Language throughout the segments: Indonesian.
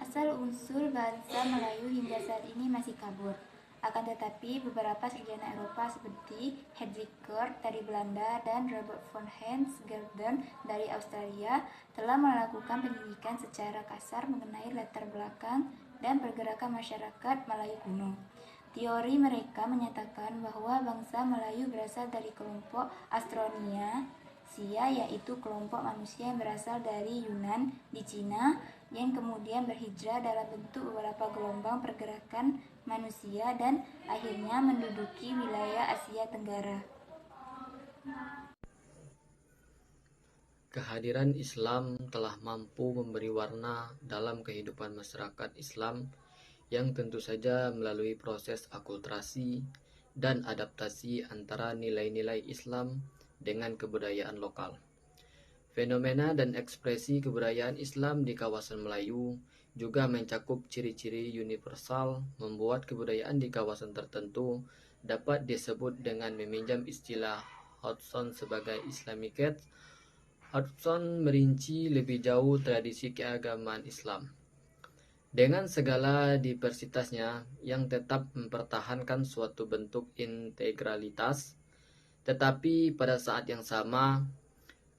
Asal-usul bangsa Melayu hingga saat ini masih kabur. Akan tetapi, beberapa sarjana Eropa seperti Hedwig Kurt dari Belanda dan Robert von Hans-Gelder dari Australia telah melakukan penelitian secara kasar mengenai latar belakang dan pergerakan masyarakat Melayu kuno. Teori mereka menyatakan bahwa bangsa Melayu berasal dari kelompok Austronesiae, yaitu kelompok manusia yang berasal dari Yunan di Cina yang kemudian berhijrah dalam bentuk beberapa gelombang pergerakan manusia dan akhirnya menduduki wilayah Asia Tenggara. Kehadiran Islam telah mampu memberi warna dalam kehidupan masyarakat Islam yang tentu saja melalui proses akulturasi dan adaptasi antara nilai-nilai Islam dengan kebudayaan lokal. Fenomena dan ekspresi kebudayaan Islam di kawasan Melayu juga mencakup ciri-ciri universal membuat kebudayaan di kawasan tertentu dapat disebut dengan meminjam istilah Hodgson sebagai Islamicat. Hodgson merinci lebih jauh tradisi keagamaan Islam dengan segala diversitasnya yang tetap mempertahankan suatu bentuk integralitas, tetapi pada saat yang sama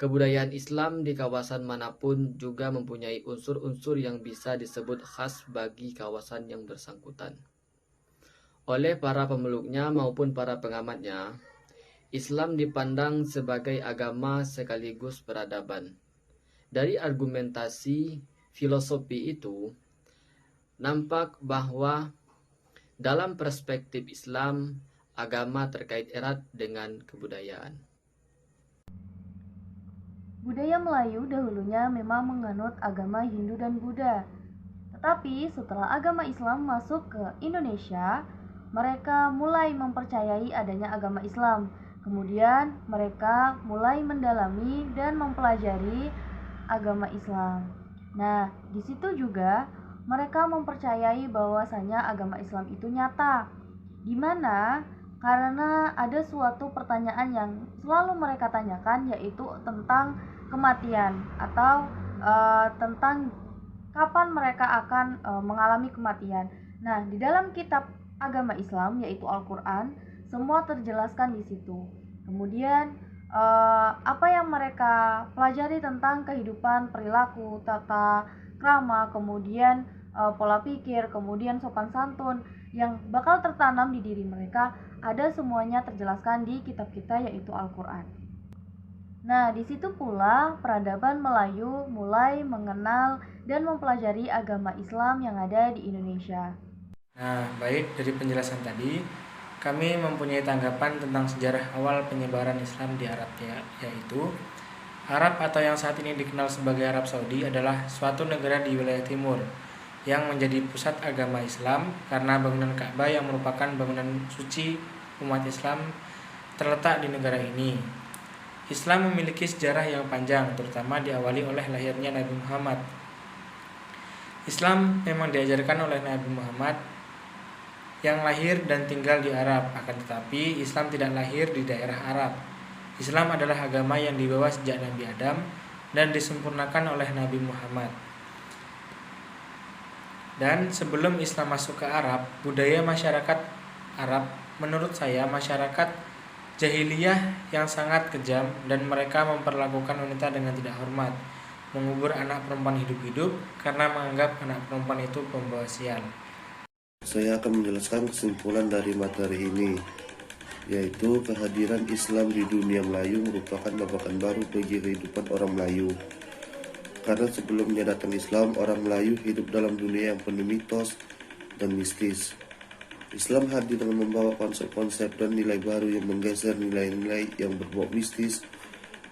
kebudayaan Islam di kawasan manapun juga mempunyai unsur-unsur yang bisa disebut khas bagi kawasan yang bersangkutan. Oleh para pemeluknya maupun para pengamatnya, Islam dipandang sebagai agama sekaligus peradaban. Dari argumentasi filosofi itu, nampak bahwa dalam perspektif Islam, agama terkait erat dengan kebudayaan. Budaya Melayu dahulunya memang menganut agama Hindu dan Buddha. Tetapi setelah agama Islam masuk ke Indonesia, mereka mulai mempercayai adanya agama Islam. Kemudian mereka mulai mendalami dan mempelajari agama Islam. Nah, di situ juga mereka mempercayai bahwasanya agama Islam itu nyata. Di mana karena ada suatu pertanyaan yang selalu mereka tanyakan, yaitu tentang kematian atau tentang kapan mereka akan mengalami kematian. Nah, di dalam kitab agama Islam yaitu Al-Quran, semua terjelaskan di situ. Kemudian apa yang mereka pelajari tentang kehidupan, perilaku, tata krama, kemudian pola pikir, kemudian sopan santun yang bakal tertanam di diri mereka, ada semuanya terjelaskan di kitab kita yaitu Al-Quran. Nah, di situ pula peradaban Melayu mulai mengenal dan mempelajari agama Islam yang ada di Indonesia. Nah, baik, dari penjelasan tadi, kami mempunyai tanggapan tentang sejarah awal penyebaran Islam di Arab, yaitu Arab atau yang saat ini dikenal sebagai Arab Saudi adalah suatu negara di wilayah timur yang menjadi pusat agama Islam karena bangunan Ka'bah yang merupakan bangunan suci umat Islam terletak di negara ini. Islam memiliki sejarah yang panjang, terutama diawali oleh lahirnya Nabi Muhammad. Islam memang diajarkan oleh Nabi Muhammad yang lahir dan tinggal di Arab, akan tetapi Islam tidak lahir di daerah Arab. Islam adalah agama yang dibawa sejak Nabi Adam dan disempurnakan oleh Nabi Muhammad. Dan sebelum Islam masuk ke Arab, budaya masyarakat Arab menurut saya masyarakat jahiliyah yang sangat kejam, dan mereka memperlakukan wanita dengan tidak hormat, mengubur anak perempuan hidup-hidup karena menganggap anak perempuan itu pembawa sial. Saya akan menjelaskan kesimpulan dari materi ini, yaitu kehadiran Islam di dunia Melayu merupakan babakan baru bagi kehidupan orang Melayu. Karena sebelumnya datang Islam, orang Melayu hidup dalam dunia yang penuh mitos dan mistis. Islam hadir dengan membawa konsep-konsep dan nilai baru yang menggeser nilai-nilai yang berbau mistis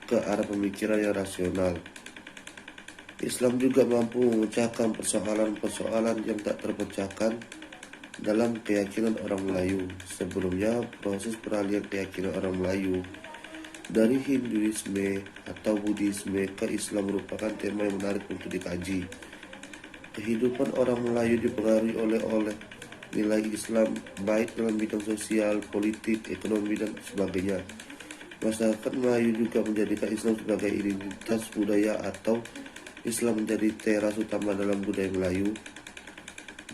ke arah pemikiran yang rasional. Islam juga mampu memecahkan persoalan-persoalan yang tak terpecahkan dalam keyakinan orang Melayu. Sebelumnya, proses peralihan keyakinan orang Melayu dari Hinduisme atau Buddhisme ke Islam merupakan tema yang menarik untuk dikaji. Kehidupan orang Melayu dipengaruhi oleh nilai Islam baik dalam bidang sosial, politik, ekonomi, dan sebagainya. Masyarakat Melayu juga menjadikan Islam sebagai identitas budaya atau Islam menjadi teras utama dalam budaya Melayu.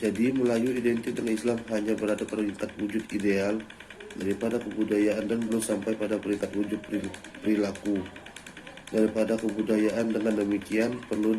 Jadi Melayu identik dengan Islam hanya berada pada tingkat wujud ideal daripada kebudayaan dan belum sampai pada peringkat wujud perilaku daripada kebudayaan. Dengan demikian perlu